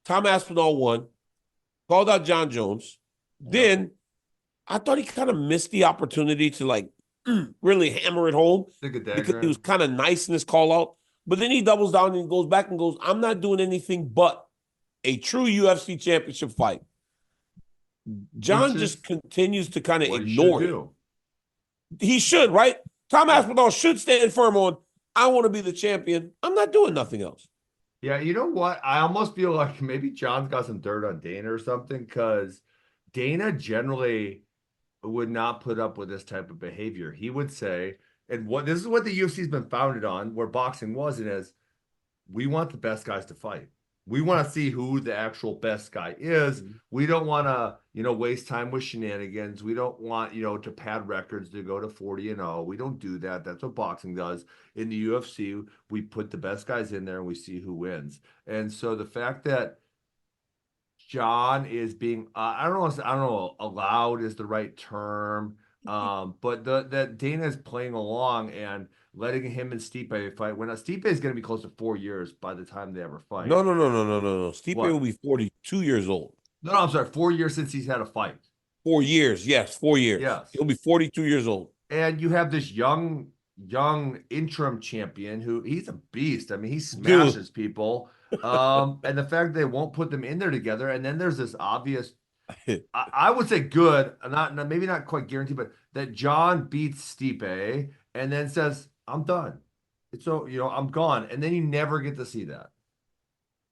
Tom Aspinall won, called out Jon Jones. Then I thought he kind of missed the opportunity to like really hammer it home because he was kind of nice in his call out. But then he doubles down and goes back and goes, I'm not doing anything but a true UFC championship fight. Jon just continues to kind of ignore it. He should, right? Tom Aspinall should stand firm on, I want to be the champion. I'm not doing nothing else. Yeah, you know what? I almost feel like maybe Jon's got some dirt on Dana or something, because Dana generally would not put up with this type of behavior. He would say, and this is what the UFC's been founded on, where boxing was, and is we want the best guys to fight. We want to see who the actual best guy is. We don't want to, waste time with shenanigans. We don't want, to pad records to go to 40-0. We don't do that. That's what boxing does. In the UFC, we put the best guys in there and we see who wins. And so the fact that Jon is being, I don't know, allowed is the right term, but that Dana is playing along and letting him and Stipe fight. When Stipe is going to be close to 4 years by the time they ever fight. No. Stipe will be 42 years old. No, I'm sorry. 4 years since he's had a fight. 4 years. Yes, 4 years. Yes. He'll be 42 years old. And you have this young interim champion who he's a beast. I mean, he smashes people. And the fact they won't put them in there together. And then there's this obvious, I would say good, maybe not quite guaranteed, but that Jon beats Stipe and then says, I'm done. It's so, I'm gone. And then you never get to see that.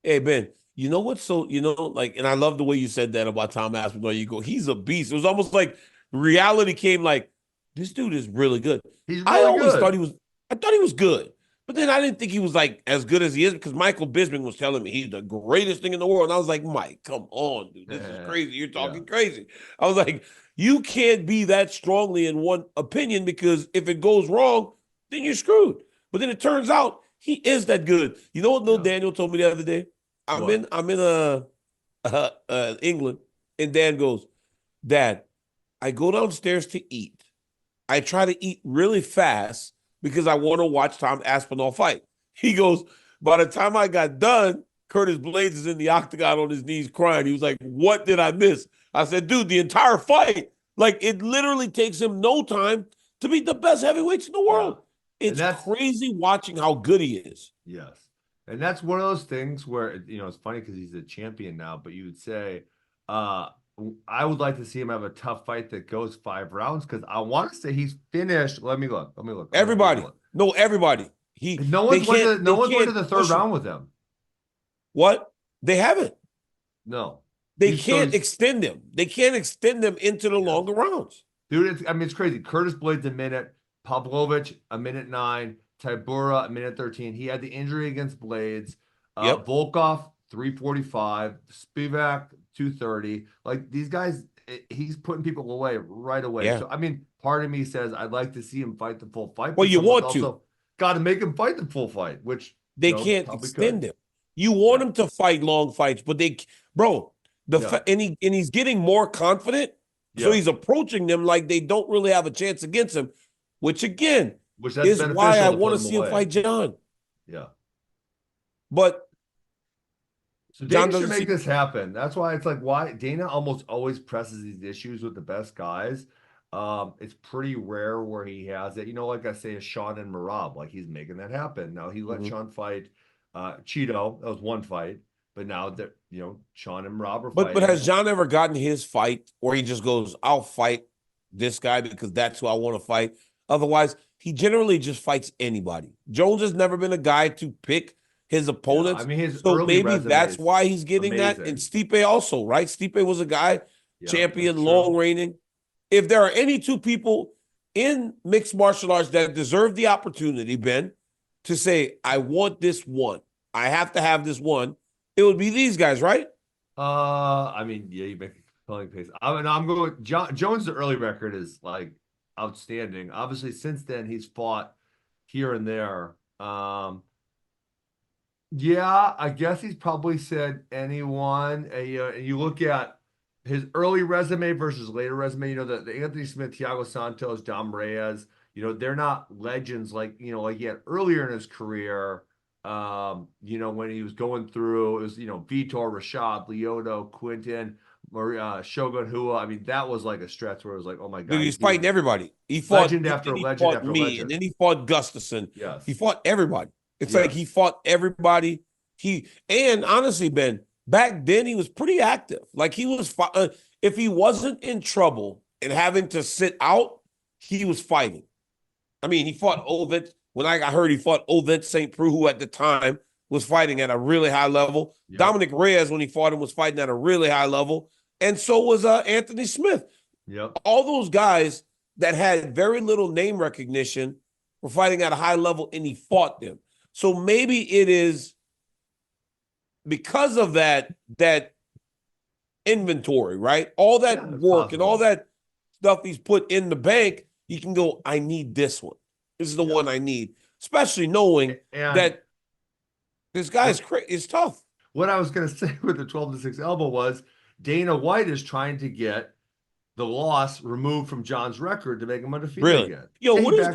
Hey, Ben, you know what's so, and I love the way you said that about Tom Aspinall. You go, he's a beast. It was almost like reality came like, this dude is really good. I always thought he was good. But then I didn't think he was like as good as he is, because Michael Bisping was telling me he's the greatest thing in the world. And I was like, Mike, come on, dude. This is crazy. You're talking crazy. I was like, you can't be that strongly in one opinion, because if it goes wrong, then you're screwed. But then it turns out he is that good. You know what little Daniel told me the other day? I'm in England, and Dan goes, Dad, I go downstairs to eat. I try to eat really fast because I want to watch Tom Aspinall fight. He goes, by the time I got done, Curtis Blades is in the octagon on his knees crying. He was like, what did I miss? I said, dude, the entire fight, like, it literally takes him no time to beat the best heavyweights in the world. Yeah. It's crazy watching how good he is. Yes. And that's one of those things where, it's funny because he's a champion now, but you would say, I would like to see him have a tough fight that goes 5 rounds, because I want to say he's finished. Let me look. Everybody. No, everybody. No one's went to the third round with him. What? They haven't. No. They can't extend them. They can't extend them into the longer rounds. Dude, it's crazy. Curtis Blades a minute, Pavlovich a minute 9, Tybura a minute 13. He had the injury against Blades. Volkov 345, Spivak 230. Like, these guys, he's putting people away right away. Yeah. So I mean, part of me says I'd like to see him fight the full fight. Well, you want to. Got to make him fight the full fight, which they can't extend him. You want him to fight long fights, but and he's getting more confident. So he's approaching them like they don't really have a chance against him, which again is why I want to see him fight Jon. Yeah. But so Dana should make this happen. That's why it's like, why Dana almost always presses these issues with the best guys. It's pretty rare where he has it. Like I say, Sean and Marab, like, he's making that happen. Now he let Sean fight Cheeto. That was one fight. But now that, Sean and Marab are fighting. But has Jon ever gotten his fight where he just goes, I'll fight this guy because that's who I want to fight? Otherwise, he generally just fights anybody. Jones has never been a guy to pick his opponents. I mean, his so maybe that's why he's getting that. And Stipe also, right? Stipe was a guy, champion, long reigning. If there are any two people in mixed martial arts that deserve the opportunity, Ben, to say, I want this one, I have to have this one, it would be these guys, right? I mean, yeah, you make a compelling case. I'm going Jones' early record is like outstanding. Obviously, since then he's fought here and there. Yeah, I guess he's probably said anyone. And you look at his early resume versus later resume. The Anthony Smith, Thiago Santos, Dom Reyes. They're not legends like he had earlier in his career. When he was going through, it was, Vitor, Rashad, Lyoto, Quinton, Shogun Hua. I mean, that was like a stretch where it was like, oh my Dude, God, he's fighting everybody. He fought, legend then after he legend fought after me, and legend. then he fought Gustafson. He Yes. fought everybody. It's like Yes. he fought everybody. And honestly, Ben, back then he was pretty active. Like he was, if he wasn't in trouble and having to sit out, he was fighting. I mean, he fought Ovett. When I heard he fought Ovett St. Preux, who at the time was fighting at a really high level. Yep. Dominic Reyes, when he fought him, was fighting at a really high level. And so was Anthony Smith. Yep. All those guys that had very little name recognition were fighting at a high level, and he fought them. So maybe it is because of that inventory, right? All that work and all that stuff he's put in the bank, he can go, I need this one. This is the one I need, especially knowing that this guy is tough. What I was going to say with the 12-6 elbow was Dana White is trying to get the loss removed from Jon's record to make him undefeated again. Yo, what is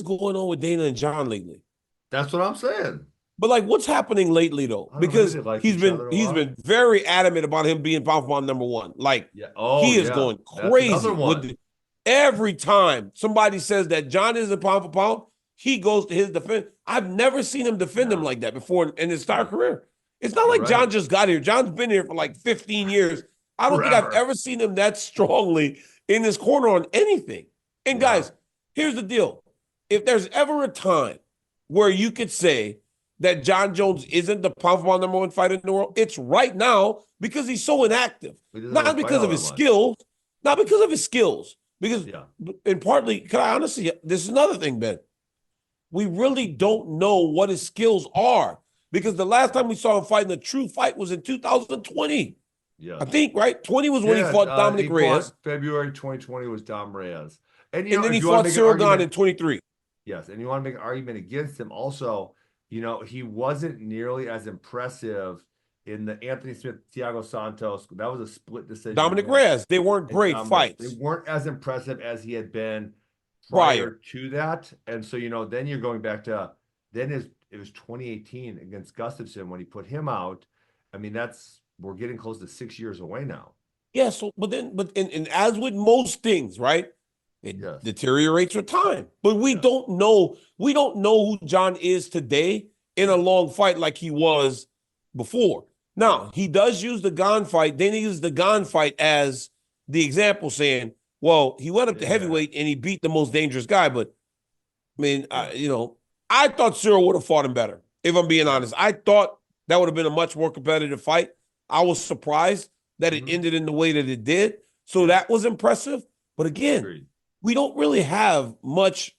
going on with Dana and Jon lately? That's what I'm saying. But like, what's happening lately though? Because he's been very adamant about him being pound for pound #1. Like, he is going crazy with every time somebody says that Jon isn't pound for pound, he goes to his defense. I've never seen him defend him like that before in his entire career. It's not like Jon just got here. Jon's been here for like 15 years. I don't think I've ever seen him that strongly in his corner on anything. And guys, here's the deal. If there's ever a time where you could say that Jon Jones isn't the pound for pound #1 fighter in the world, it's right now because he's so inactive. Not because of his skills, not because of his skills. Because, and partly, can I honestly, this is another thing, Ben. We really don't know what his skills are because the last time we saw him fighting a true fight was in 2020. Yeah, I think, right? 20 was when he fought Dominic Reyes. February 2020 was Dom Reyes. And then he fought Cyril Gane in 23. Yes, and you want to make an argument against him. Also, he wasn't nearly as impressive in the Anthony Smith, Thiago Santos. That was a split decision. Dominic Reyes, they weren't great fights. They weren't as impressive as he had been prior to that. And so, then you're going back to, it was 2018 against Gustafson when he put him out. I mean, we're getting close to 6 years away now. Yeah. So, but as with most things, right? It deteriorates with time. But we don't know who Jon is today in a long fight like he was before. Now, he does use the Gane fight. Then he used the Gane fight as the example, saying, well, he went up to heavyweight and he beat the most dangerous guy. But, I mean, I thought Cyril would have fought him better, if I'm being honest. I thought that would have been a much more competitive fight. I was surprised that it ended in the way that it did. So that was impressive. But again, we don't really have much.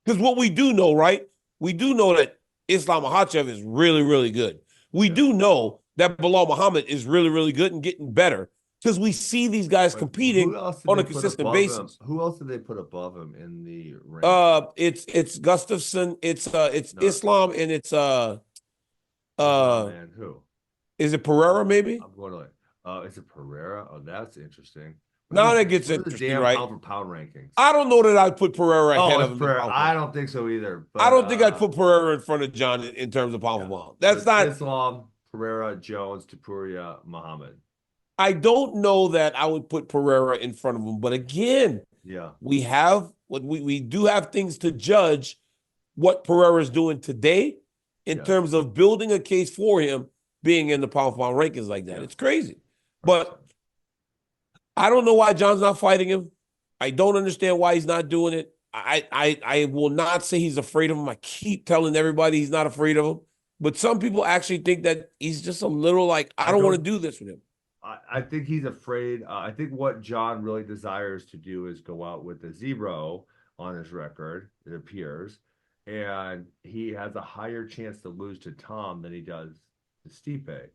Because what we do know, right? We do know that Islam Makhachev is really, really good. We do know that Bilal Muhammad is really, really good and getting better because we see these guys competing on a consistent basis. Who else did they put above him in the rank? It's Gustafson, it's Islam, and it's man, who? Is it Pereira? Maybe I'm going to. Is it Pereira? Oh, that's interesting. Now that gets interesting, right? Pound for pound rankings. I don't know that I'd put Pereira ahead of him. I don't think so either. But, I don't think I'd put Pereira in front of Jon in terms of pound for pound. That's not Islam, Pereira, Jones, Topuria, Muhammad. I don't know that I would put Pereira in front of him. But again, we do have things to judge what Pereira is doing today in terms of building a case for him being in the pound for pound rankings like that. It's crazy. But I don't know why Jon's not fighting him. I don't understand why he's not doing it. I will not say he's afraid of him. I keep telling everybody he's not afraid of him. But some people actually think that he's just a little like, I don't want to do this with him. I think he's afraid. I think what Jon really desires to do is go out with a 0 on his record, it appears. And he has a higher chance to lose to Tom than he does to Stipe.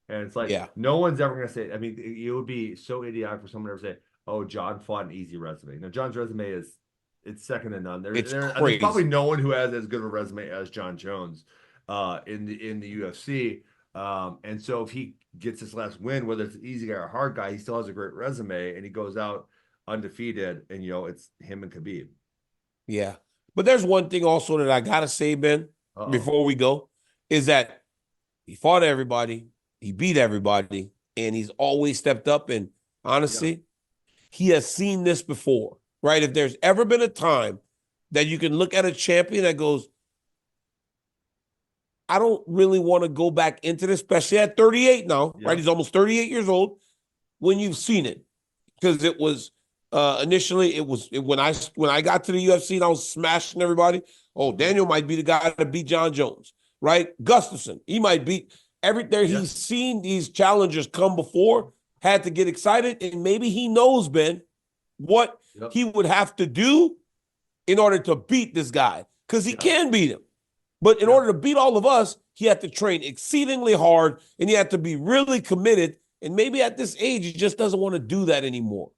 And it's like, no one's ever going to say, I mean, it would be so idiotic for someone to ever say, oh, Jon fought an easy resume. Now, Jon's resume it's second to none. There's probably no one who has as good of a resume as Jon Jones in the UFC. And so if he gets his last win, whether it's an easy guy or a hard guy, he still has a great resume and he goes out undefeated and, it's him and Khabib. Yeah. But there's one thing also that I got to say, Ben. before we go, is that he fought everybody, he beat everybody, and he's always stepped up. And honestly, he has seen this before, right? If there's ever been a time that you can look at a champion that goes, I don't really want to go back into this, especially at 38 now, right? He's almost 38 years old. When you've seen it, because it was initially when I got to the UFC and I was smashing everybody. Oh, Daniel might be the guy to beat Jon Jones, right? Gustafson, he might beat everything. He's seen these challengers come before, had to get excited, and maybe he knows, Ben, what he would have to do in order to beat this guy, because he can beat him. But in order to beat all of us, he had to train exceedingly hard, and he had to be really committed. And maybe at this age, he just doesn't want to do that anymore.